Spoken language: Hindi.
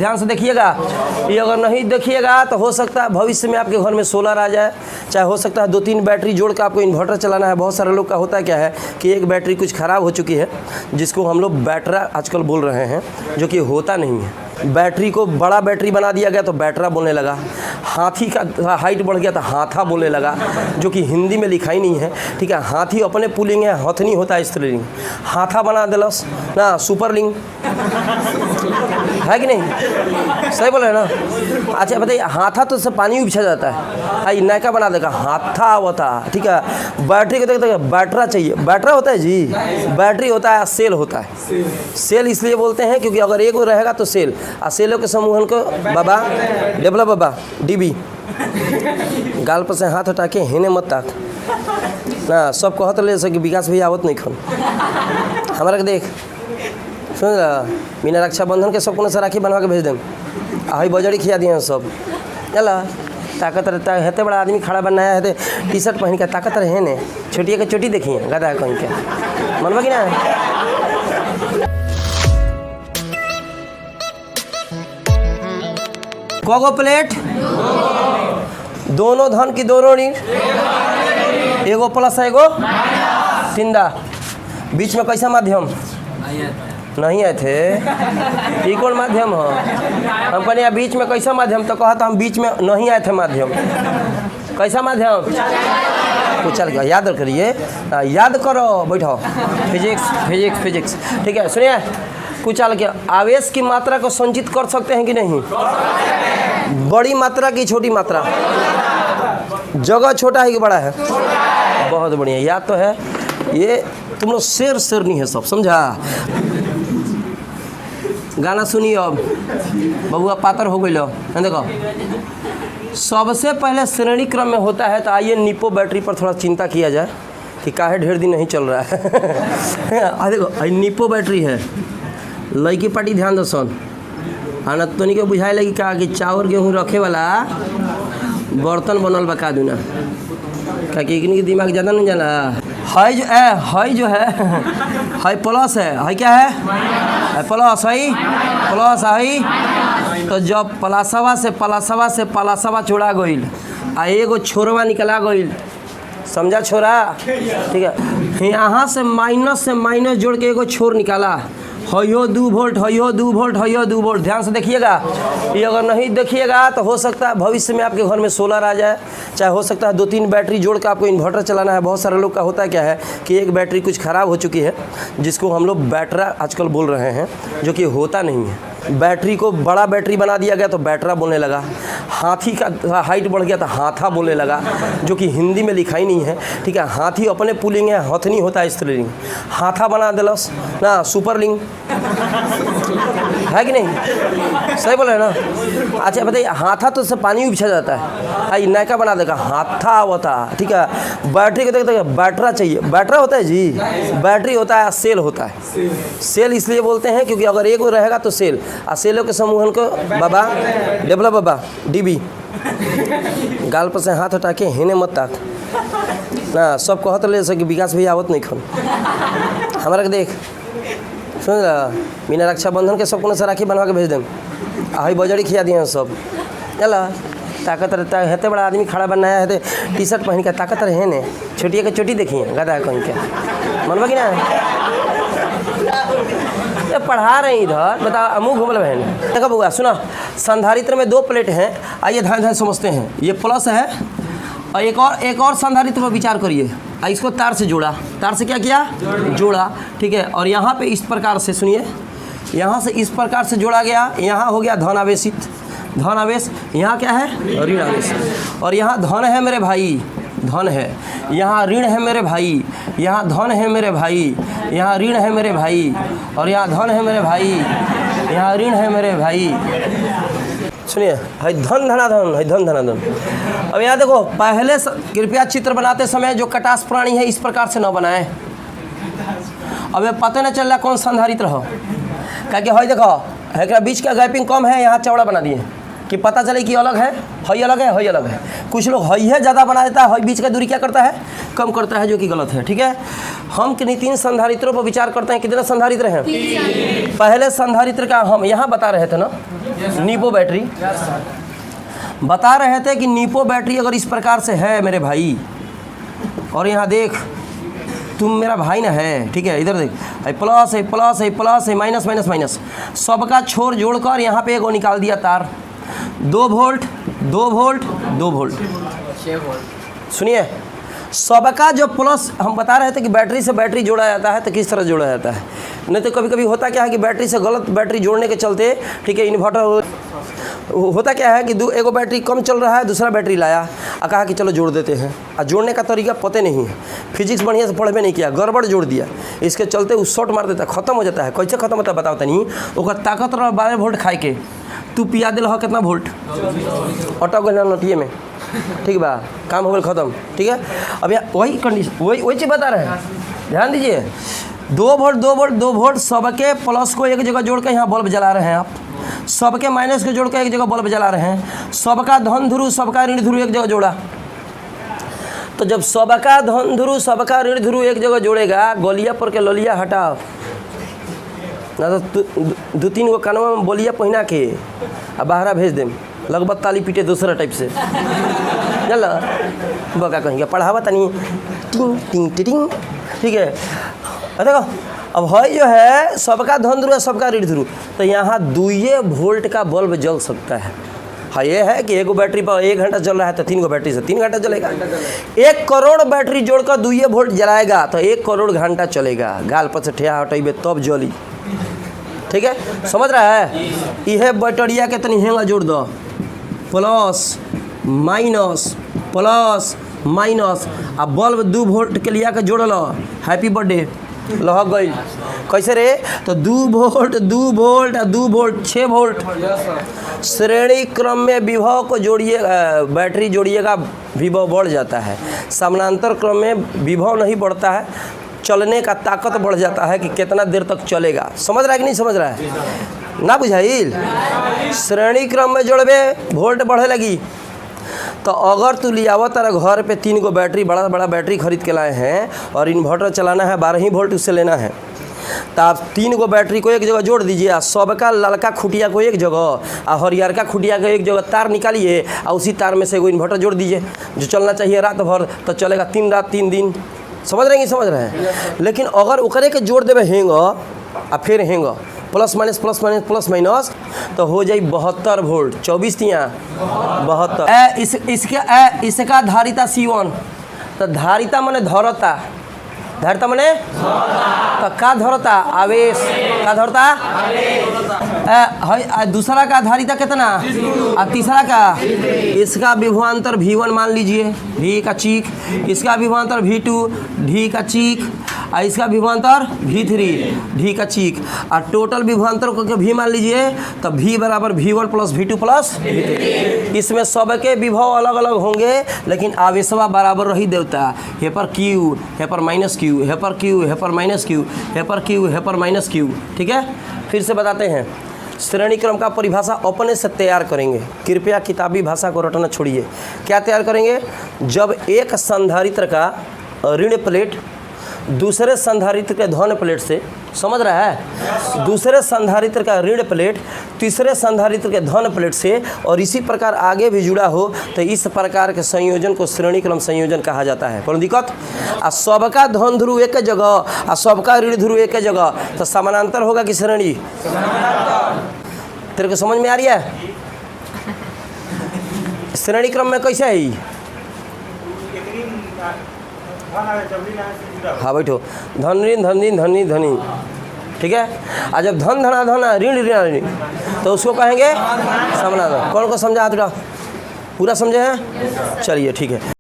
ध्यान से देखिएगा, ये अगर नहीं देखिएगा तो हो सकता है भविष्य में आपके घर में सोलर आ जाए, चाहे हो सकता है 2-3 बैटरी जोड़ कर आपको इन्वर्टर चलाना है। बहुत सारे लोग का होता है क्या है कि एक बैटरी कुछ ख़राब हो चुकी है, जिसको हम लोग बैटरा आजकल बोल रहे हैं, जो कि होता नहीं है। बैटरी को बड़ा बैटरी बना दिया गया तो बैटरा बोलने लगा, हाथी का हाइट बढ़ गया तो हाथा बोलने लगा, जो कि हिंदी में लिखा ही नहीं है। ठीक है, हाथी अपने पुलिंग है, हथनी होता है स्त्रीलिंग, हाथा बना दिलस ना सुपरलिंग, है कि नहीं? सही बोल रहे हैं ना? अच्छा बताइए, हाथा तो सब पानी में बिछा जाता है, आई नयका बना देगा हाथा होता। ठीक है, बैटरी को देखते बैटरा चाहिए, बैटरा होता है जी, बैटरी होता है, सेल होता है। सेल इसलिए बोलते हैं क्योंकि अगर एक रहेगा तो सेल, और सेलों के समूहन को बाबा डेवलप बाबा डीबी गाल पर से हाथ हटा के हेने मत ताक ना, सब कहत ले सके विकास भैया आवत नहीं खन हमारा के देख सुन बिना रक्षाबंधन के सब को से राखी बनवा के भेज दें, आई बजड़ी खिया दिए सब। चला ताकत रहता है, हेते बड़ा आदमी खड़ा बनाया है, टी शर्ट पहन के ताकत रहे ने, छोटिया के चोटी देखिए गदा कहीं के मनवा कि ना। कोगो प्लेट दोनों धन की दोनों ऋण, एगो प्लस है एगो टिंडा, बीच में कैसा माध्यम नहीं आए थे, ये कौन माध्यम हो? हम कहने बीच में कैसा माध्यम, तो कहा था हम बीच में नहीं आए थे माध्यम, कैसा माध्यम तो चल गया। याद करिए, याद करो, बैठो, फिजिक्स फिजिक्स फिजिक्स। ठीक है, सुनिए, कुछ चल के आवेश की मात्रा को संचित कर सकते हैं कि नहीं? बड़ी मात्रा की छोटी मात्रा, जगह छोटा है कि बड़ा है? बहुत बढ़िया, याद तो है। ये तुम लोग शेर नहीं है सब, समझा? गाना सुनिए अब, बबुआ पातर हो गई लो। देखो, सबसे पहले श्रेणी क्रम में होता है, तो आइए निपो बैटरी पर थोड़ा चिंता किया जाए कि काहे ढेर दिन नहीं चल रहा है। देखो निपो बैटरी है, लड़की पार्टी ध्यान दो सन, आना तोनी के बुझाए लगी का कि चावल गेहूँ रखे वाला बर्तन बनल बका दूना, क्या कि इनके दिमाग ज़्यादा नहीं जाना है जो है प्लस है क्या है प्लस प्लस है। तो जब पलासवा छोड़ा गईल आ एगो छोरवा निकला गईल, समझा छोरा? ठीक है, यहाँ से माइनस जोड़ के एगो छोर निकाला, हयो 2 वोल्ट, हयो 2 वोल्ट, हयो 2 वोल्ट। ध्यान से देखिएगा, ये अगर नहीं देखिएगा तो हो सकता है भविष्य में आपके घर में सोलर आ जाए, चाहे हो सकता है 2-3 बैटरी जोड़ कर आपको इन्वर्टर चलाना है। बहुत सारे लोग का होता है क्या है कि एक बैटरी कुछ ख़राब हो चुकी है, जिसको हम लोग बैटरा आजकल बोल रहे हैं, जो कि होता नहीं है। बैटरी को बड़ा बैटरी बना दिया गया तो बैटरा बोलने लगा, हाथी का हाइट बढ़ गया तो हाथा बोलने लगा, जो कि हिंदी में लिखा ही नहीं है। ठीक है, हाथी अपने पुलिंग है, हथनी होता है स्त्रीलिंग, हाथा बना दिलस ना सुपरलिंग, है कि नहीं? सही बोल रहे हैं ना? अच्छा बताइए, हाथा तो सब पानी में बिछा जाता है, आई नयका बना देगा हाथा होता। ठीक है, बैटरी को देखते बैटरा चाहिए, बैटरा होता है जी, बैटरी होता है, सेल होता है। सेल इसलिए बोलते हैं क्योंकि अगर एक रहेगा तो सेल, और सेलों के समूहन को बाबा डेवलप बाबा डीबी गाल पर से हाथ हटा के हेने मत ताक ना, सब कहत ले सके विकास भैया आवत नहीं खन हमारा के देख सुन बिना रक्षाबंधन के सब को से राखी बनवा के भेज दें, आई बजड़ी खिया दिए सब। चला ताकत रहता है, हेते बड़ा आदमी खड़ा बनाया है, टी शर्ट पहन के ताकत रहे ने, छोटिया के चोटी देखिए गदा कहीं के मनवा कि ना। ये पढ़ा रहे हैं इधर, बताओ मुँह घूमल बहन। देखो बउआ सुना, संधारित्र में 2 प्लेट हैं, आइए ध्यान समझते हैं। ये प्लस है और एक और संधारित्र पर विचार करिए, इसको तार से जोड़ा, तार से क्या किया? जोड़ा। ठीक है, और यहाँ पे इस प्रकार से सुनिए, यहाँ से इस प्रकार से जोड़ा गया, यहाँ हो गया धन आवेशित, धन आवेश, यहाँ क्या है? ऋण आवेश। और यहाँ धन है मेरे भाई, धन है, यहाँ ऋण है मेरे भाई, यहाँ धन है मेरे भाई, यहाँ ऋण है मेरे भाई, और यहाँ धन है मेरे भाई, यहाँ ऋण है मेरे भाई। सुनिए, है धन धनाधन, है धन धनाधन। अब यहाँ देखो, पहले कृपया चित्र बनाते समय जो कटास प्राणी है इस प्रकार से न बनाएं। अब ये पता नहीं चल रहा कौन संधारित्र हो, क्या कि है देखो है बीच का गैपिंग कम है, यहाँ चौड़ा बना दिए, कि पता चले कि अलग है, हई अलग है, हई अलग है। कुछ लोग हई है ज़्यादा बना देता है, हई बीच का दूरी क्या करता है, कम करता है, जो कि गलत है। ठीक है, हम किन्हीं 3 संधारित्रों पर विचार करते हैं। कितने संधारित्र हैं? पहले संधारित्र का हम यहाँ बता रहे थे ना, नीपो बैटरी बता रहे थे कि नीपो बैटरी अगर इस प्रकार से है मेरे भाई, और यहाँ देख तुम मेरा भाई ना है, ठीक है, इधर देख, प्लस है, प्लस है, प्लस है, माइनस माइनस माइनस, सबका छोर जोड़कर यहाँ पे एगो निकाल दिया तार, 2 वोल्ट 2 वोल्ट 2 वोल्ट, 6 वोल्ट। सुनिए, सबका जो प्लस, हम बता रहे थे कि बैटरी से बैटरी जोड़ा जाता है तो किस तरह जोड़ा जाता है। नहीं तो कभी कभी होता क्या है कि बैटरी से गलत बैटरी जोड़ने के चलते, ठीक है, इन्वर्टर होता क्या है कि एगो बैटरी कम चल रहा है, दूसरा बैटरी लाया और कहा कि चलो जोड़ देते हैं, और जोड़ने का तरीका पता नहीं है, फिजिक्स बढ़िया से पढ़ में नहीं किया, गड़बड़ जोड़ दिया, इसके चलते वो शॉर्ट मार देता है, ख़त्म हो जाता है। कैसे ख़त्म होता है बताओ नहीं, वो ताकत रहा 12 वोल्ट खाए के, तू पिया दिल हो कितना वोल्ट, ऑटो गल नटिए में, ठीक बा, काम हो गया ख़त्म। ठीक है, अब यहाँ वही कंडीशन, वही चीज़ बता रहे हैं, ध्यान दीजिए। 2 वोल्ट 2 वोल्ट 2 वोल्ट, सबके प्लस को एक जगह जोड़ के यहाँ बल्ब जला रहे हैं आप, सबके माइनस को जोड़ के एक जगह बल्ब जला रहे हैं, सबका धन ध्रुव सबका ऋण ध्रुव एक जगह जोड़ा। तो जब सबका धन ध्रुव सबका ऋण ध्रुव एक जगह जोड़ेगा, गोलिया पर के लोलिया हटाओ ना, तो 2-3 गो कानवा में बोलिया पहिना के अब बाहरा भेज देम, लगभग ताली पीटे दूसरा टाइप से, चल बका कहेंगे पढ़ावा तनी टिंग टिंग टिंग। ठीक है, देखो अब है जो है सबका धन ध्रुव सबका ऋण ध्रुव, तो यहाँ 2 वोल्ट का बल्ब जल सकता है। हाँ, ये है कि एगो बैटरी पर 1 घंटा चल रहा है तो 3 गो बैटरी से 3 घंटा चलेगा। 1 करोड़ बैटरी जोड़कर 2 वोल्ट जलाएगा तो 1 करोड़ घंटा चलेगा। गाल पर से ठेहा हटेबे तब जली। ठीक है, समझ रहा है? यह बैटरिया के तनी हेंगा जोड़ दो, प्लस माइनस प्लस माइनस, आ बल्ब 2 वोल्ट के लिया के जोड़ लो, हैप्पी बर्थडे लहक गई। कैसे रे? तो 2 वोल्ट 2 वोल्ट 2 वोल्ट 6 वोल्ट। श्रेणी क्रम में विभव को जोड़िए, बैटरी जोड़िएगा, विभव बढ़ जाता है। समानांतर क्रम में विभव नहीं बढ़ता है, चलने का ताकत बढ़ जाता है कि कितना देर तक चलेगा। समझ रहा है कि नहीं समझ रहा है? ना बुझाइल? श्रेणी क्रम में जोड़बे वोल्ट बढ़े लगी। तो अगर तू लियावा तारा घर पे 3 गो बैटरी, बड़ा बड़ा बैटरी खरीद के लाए हैं और इन्वर्टर चलाना है, 12 ही वोल्ट उससे लेना है, तो आप 3 गो बैटरी को एक जगह जोड़ दीजिए, सबका ललका खुटिया को एक जगह और हरियर का खुटिया को एक जगह तार निकालिए और उसी तार में से एगो इन्वर्टर जोड़ दीजिए जो चलना चाहिए रात भर, तो चलेगा 3 रात 3 दिन। समझ रहे हैं कि समझ रहे हैं? लेकिन अगर ओकरे के जोड़ देवे हेंग और फिर हेंग plus minus plus minus plus minus, तो हो जाए 72 वोल्ट, 24 तिया 72। इसका धारिता C1, तो धारिता माने धरता, धारिता माने तो का धरता आवेश, का धरता है। दूसरा का धारिता कितना, और तीसरा का, इसका विभवांतर V1 मान लीजिए, V का चीक, इसका विभवांतर V2 ढी का चीक, और इसका विभवांतर V3 ढी का चीक, और टोटल विभवांतर को V मान लीजिए, तो V बराबर V1 plus V2 plus V3। इसमें सबके विभव अलग अलग होंगे लेकिन आवेशवा बराबर रही देवता। हे पर Q, हे पर माइनस Q, हे पर Q, हे पर माइनस Q, हे पर Q, हे पर माइनस Q। ठीक है, फिर से बताते हैं। श्रेणी क्रम का परिभाषा अपने से तैयार करेंगे, कृपया किताबी भाषा को रटना छोड़िए। क्या तैयार करेंगे? जब एक संधारित्र का ऋण प्लेट दूसरे संधारित्र के धन प्लेट से, समझ रहा है, दूसरे संधारित्र का ऋण प्लेट तीसरे संधारित्र के धन प्लेट से और इसी प्रकार आगे भी जुड़ा हो, तो इस प्रकार के संयोजन को श्रेणी क्रम संयोजन कहा जाता है। कौन दिक्कत? आ सबका धन ध्रुव एक जगह और सबका ऋण ध्रुव एक जगह, तो समानांतर होगा कि श्रेणी? तेरे को समझ में आ रही है? श्रेणी क्रम में कैसे है? हाँ बैठो, धन ऋण धन ऋण धनी धनी, ठीक है। और जब धन धना धना ऋण ऋण ऋण, तो उसको कहेंगे समानांतर। कौन को समझा? पूरा समझे हैं? चलिए ठीक है।